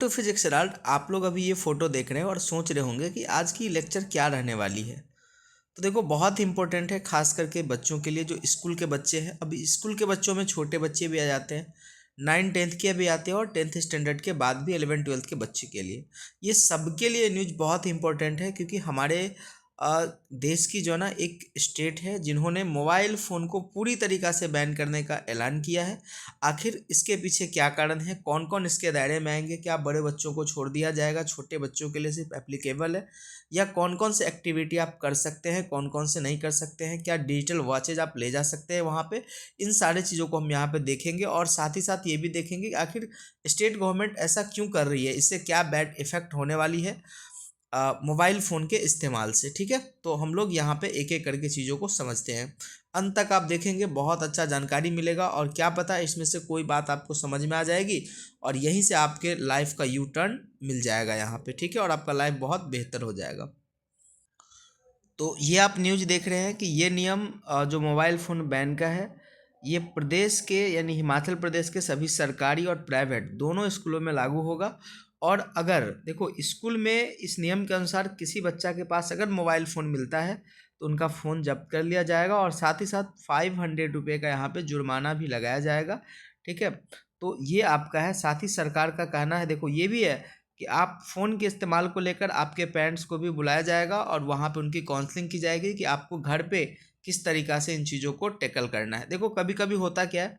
तो फिजिक्स एराल्ड आप लोग अभी ये फोटो देख रहे हैं और सोच रहे होंगे कि आज की लेक्चर क्या रहने वाली है। तो देखो बहुत इंपॉर्टेंट है, खास करके बच्चों के लिए जो स्कूल के बच्चे हैं। अभी स्कूल के बच्चों में छोटे बच्चे भी आ जाते हैं, 9 10 के भी आते हैं और 10th स्टैंडर्ड के बाद भी 11 12 के बच्चे के लिए। ये सबके लिए न्यूज बहुत इंपॉर्टेंट है, क्योंकि हमारे देश की जो है ना एक स्टेट है जिन्होंने मोबाइल फ़ोन को पूरी तरीक़ा से बैन करने का ऐलान किया है। आखिर इसके पीछे क्या कारण है, कौन कौन इसके दायरे में आएंगे, क्या बड़े बच्चों को छोड़ दिया जाएगा, छोटे बच्चों के लिए सिर्फ एप्लीकेबल है, या कौन कौन से एक्टिविटी आप कर सकते हैं, कौन कौन से नहीं कर सकते हैं, क्या डिजिटल वॉचेज आप ले जा सकते हैं वहाँ पे। इन सारी चीज़ों को हम यहाँ पे देखेंगे और साथ ही साथ ये भी देखेंगे कि आखिर स्टेट गवर्नमेंट ऐसा क्यों कर रही है, इससे क्या बैड इफ़ेक्ट होने वाली है मोबाइल फ़ोन के इस्तेमाल से। ठीक है, तो हम लोग यहाँ पे एक एक करके चीज़ों को समझते हैं। अंत तक आप देखेंगे, बहुत अच्छा जानकारी मिलेगा और क्या पता इसमें से कोई बात आपको समझ में आ जाएगी और यहीं से आपके लाइफ का यू टर्न मिल जाएगा यहाँ पे। ठीक है, और आपका लाइफ बहुत बेहतर हो जाएगा। तो ये आप न्यूज़ देख रहे हैं कि ये नियम जो मोबाइल फ़ोन बैन का है, ये प्रदेश के यानी हिमाचल प्रदेश के सभी सरकारी और प्राइवेट दोनों स्कूलों में लागू होगा। और अगर देखो स्कूल में इस नियम के अनुसार किसी बच्चा के पास अगर मोबाइल फ़ोन मिलता है तो उनका फ़ोन जब्त कर लिया जाएगा और साथ ही साथ 500 रुपये का यहाँ पे जुर्माना भी लगाया जाएगा। ठीक है, तो ये आपका है। साथ ही सरकार का कहना है, देखो ये भी है कि आप फ़ोन के इस्तेमाल को लेकर आपके पेरेंट्स को भी बुलाया जाएगा और वहाँ पे उनकी काउंसलिंग की जाएगी कि आपको घर पे किस तरीक़ा से इन चीज़ों को टैकल करना है। देखो कभी कभी होता क्या है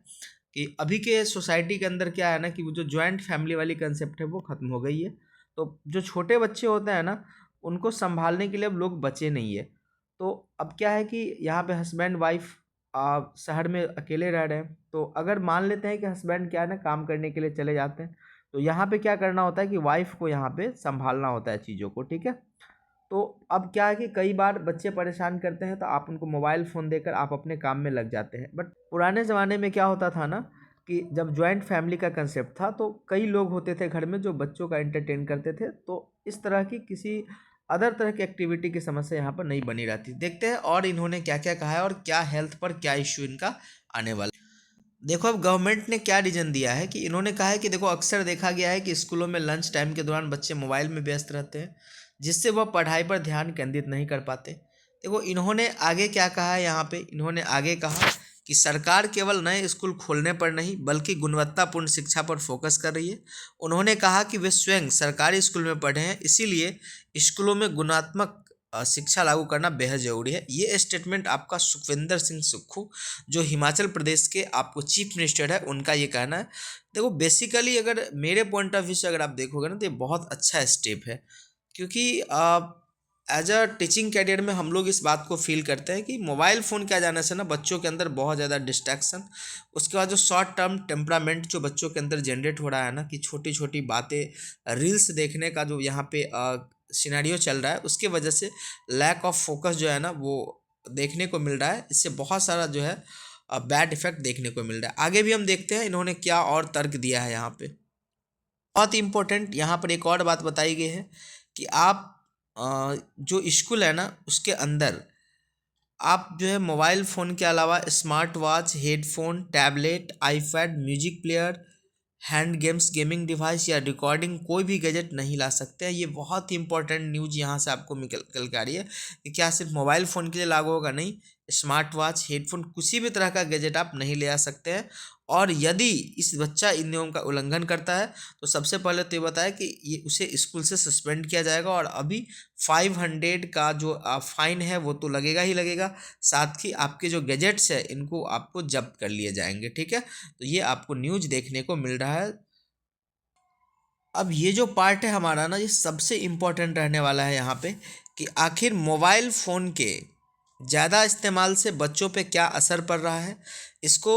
कि अभी के सोसाइटी के अंदर क्या है ना कि वो जो जॉइंट फैमिली वाली कंसेप्ट है वो ख़त्म हो गई है। तो जो छोटे बच्चे होते हैं ना, उनको संभालने के लिए अब लोग बचे नहीं है। तो अब क्या है कि यहाँ पे हस्बैंड वाइफ शहर में अकेले रह रहे हैं, तो अगर मान लेते हैं कि हस्बैंड क्या है ना काम करने के लिए चले जाते हैं, तो यहाँ पे क्या करना होता है कि वाइफ को यहाँ पे संभालना होता है चीज़ों को। ठीक है, तो अब क्या है कि कई बार बच्चे परेशान करते हैं तो आप उनको मोबाइल फ़ोन देकर आप अपने काम में लग जाते हैं। बट पुराने ज़माने में क्या होता था ना कि जब जॉइंट फैमिली का कंसेप्ट था तो कई लोग होते थे घर में जो बच्चों का एंटरटेन करते थे, तो इस तरह की किसी अदर तरह की एक्टिविटी की समस्या यहाँ पर नहीं बनी रहती। देखते हैं और इन्होंने क्या क्या कहा है और क्या हेल्थ पर क्या इश्यू इनका आने वाला है। देखो अब गवर्नमेंट ने क्या रीज़न दिया है कि इन्होंने कहा है कि देखो अक्सर देखा गया है कि स्कूलों में लंच टाइम के दौरान बच्चे मोबाइल में व्यस्त रहते हैं, जिससे वह पढ़ाई पर ध्यान केंद्रित नहीं कर पाते। देखो इन्होंने आगे क्या कहा है, यहाँ पे इन्होंने आगे कहा कि सरकार केवल नए स्कूल खोलने पर नहीं बल्कि गुणवत्तापूर्ण शिक्षा पर फोकस कर रही है। उन्होंने कहा कि वे स्वयं सरकारी स्कूल में पढ़े हैं, इसीलिए स्कूलों में गुणात्मक शिक्षा लागू करना बेहद ज़रूरी है। ये स्टेटमेंट आपका सुखविंदर सिंह सुक्खू, जो हिमाचल प्रदेश के आपको चीफ मिनिस्टर है, उनका ये कहना है। देखो बेसिकली अगर मेरे पॉइंट ऑफ व्यू से अगर आप देखोगे ना तो ये बहुत अच्छा स्टेप है, क्योंकि एज अ टीचिंग कैरियर में हम लोग इस बात को फील करते हैं कि मोबाइल फ़ोन के आ जाने से ना बच्चों के अंदर बहुत ज़्यादा डिस्ट्रैक्शन, उसके बाद जो शॉर्ट टर्म टेम्परामेंट जो बच्चों के अंदर जनरेट हो रहा है ना कि छोटी छोटी बातें रील्स देखने का जो यहाँ पे सिनेरियो चल रहा है, उसके वजह से लैक ऑफ फोकस जो है ना वो देखने को मिल रहा है। इससे बहुत सारा जो है बैड इफेक्ट देखने को मिल रहा है। आगे भी हम देखते हैं इन्होंने क्या और तर्क दिया है यहाँ पे। बहुत इंपॉर्टेंट यहाँ पर एक और बात बताई गई है कि आप जो स्कूल है ना उसके अंदर आप जो है मोबाइल फ़ोन के अलावा smart watch, headphone, tablet, iPad, music player, hand games, gaming device या रिकॉर्डिंग कोई भी गैजेट नहीं ला सकते हैं। ये बहुत ही इंपॉर्टेंट न्यूज़ यहाँ से आपको निकल के आ रही है कि क्या सिर्फ मोबाइल फ़ोन के लिए लागू होगा, नहीं, स्मार्ट वॉच, हेडफोन, किसी भी तरह का गैजेट आप नहीं ले आ सकते हैं। और यदि इस बच्चा इन नियमों का उल्लंघन करता है तो सबसे पहले तो ये बताया कि ये उसे स्कूल से सस्पेंड किया जाएगा और अभी 500 का जो फाइन है वो तो लगेगा ही लगेगा, साथ ही आपके जो गैजेट्स है इनको आपको जब्त कर लिए जाएंगे। ठीक है, तो ये आपको न्यूज़ देखने को मिल रहा है। अब ये जो पार्ट है हमारा ना, ये सबसे इम्पोर्टेंट रहने वाला है यहाँ पे कि आखिर मोबाइल फ़ोन के ज़्यादा इस्तेमाल से बच्चों पे क्या असर पड़ रहा है। इसको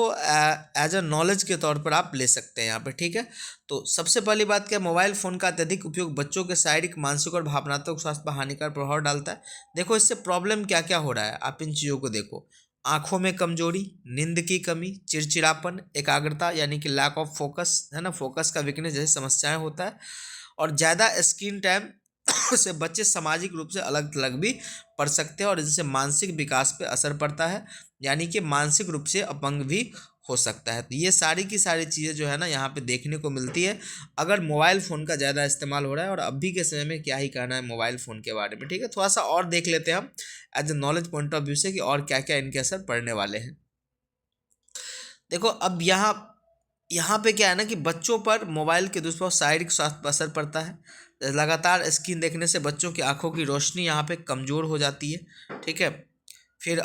एज अ नॉलेज के तौर पर आप ले सकते हैं यहाँ पे। ठीक है, तो सबसे पहली बात क्या, मोबाइल फ़ोन का अत्यधिक उपयोग बच्चों के शारीरिक, मानसिक और भावनात्मक स्वास्थ्य पर हानिकारक प्रभाव डालता है। देखो इससे प्रॉब्लम क्या क्या हो रहा है, आप इन चीज़ों को देखो। आँखों में कमजोरी, नींद की कमी, चिड़चिड़ापन, एकाग्रता यानी कि लैक ऑफ फोकस है ना, फोकस का वीकनेस जैसी समस्याएं होता है। और ज़्यादा स्क्रीन टाइम से बच्चे सामाजिक रूप से अलग थलग भी पढ़ सकते हैं और इससे मानसिक विकास पे असर पड़ता है, यानी कि मानसिक रूप से अपंग भी हो सकता है। तो ये सारी की सारी चीज़ें जो है ना यहाँ पे देखने को मिलती है अगर मोबाइल फ़ोन का ज़्यादा इस्तेमाल हो रहा है। और अभी के समय में क्या ही कहना है मोबाइल फ़ोन के बारे में, ठीक है। थोड़ा सा और देख लेते हैं हम as a knowledge point of view से कि और क्या क्या इनके असर पड़ने वाले हैं। देखो अब यहाँ यहाँ पे क्या है ना कि बच्चों पर मोबाइल के दुष्प्रभाव शारीरिक स्वास्थ्य पर असर पड़ता है। लगातार स्क्रीन देखने से बच्चों की आंखों की रोशनी यहाँ पे कमज़ोर हो जाती है, ठीक है। फिर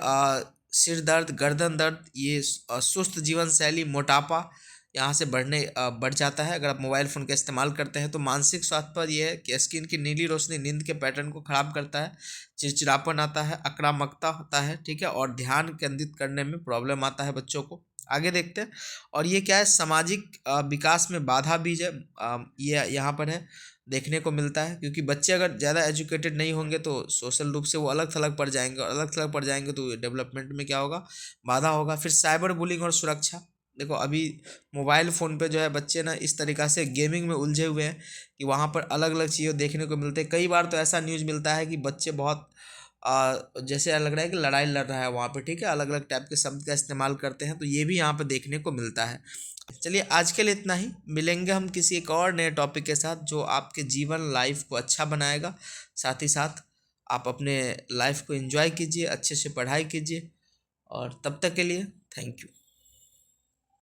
सिर दर्द, गर्दन दर्द, ये सुस्त जीवन शैली, मोटापा यहाँ से बढ़ जाता है अगर आप मोबाइल फ़ोन का इस्तेमाल करते हैं। तो मानसिक स्वास्थ्य पर यह है कि स्क्रीन की नीली रोशनी नींद के पैटर्न को ख़राब करता है, चिड़चिड़ापन आता है, आक्रामकता होता है, ठीक है, और ध्यान केंद्रित करने में प्रॉब्लम आता है बच्चों को। आगे देखते हैं। और ये क्या है, सामाजिक विकास में बाधा भी है, ये यहाँ पर है देखने को मिलता है। क्योंकि बच्चे अगर ज़्यादा एजुकेटेड नहीं होंगे तो सोशल रूप से वो अलग थलग पड़ जाएंगे, और अलग थलग पड़ जाएंगे तो डेवलपमेंट में क्या होगा, बाधा होगा। फिर साइबर बुलिंग और सुरक्षा। देखो अभी मोबाइल फ़ोन पे जो है बच्चे ना इस तरीक़ा से गेमिंग में उलझे हुए हैं कि वहाँ पर अलग अलग चीज़ें देखने को मिलते हैं। कई बार तो ऐसा न्यूज़ मिलता है कि बच्चे बहुत जैसे लग रहा है कि लड़ाई लड़ रहा है वहाँ पे, ठीक है, अलग अलग टाइप के शब्द का इस्तेमाल करते हैं। तो ये भी यहाँ पे देखने को मिलता है। चलिए आज के लिए इतना ही, मिलेंगे हम किसी एक और नए टॉपिक के साथ जो आपके जीवन लाइफ को अच्छा बनाएगा। साथ ही साथ आप अपने लाइफ को एंजॉय कीजिए, अच्छे से पढ़ाई कीजिए, और तब तक के लिए थैंक यू।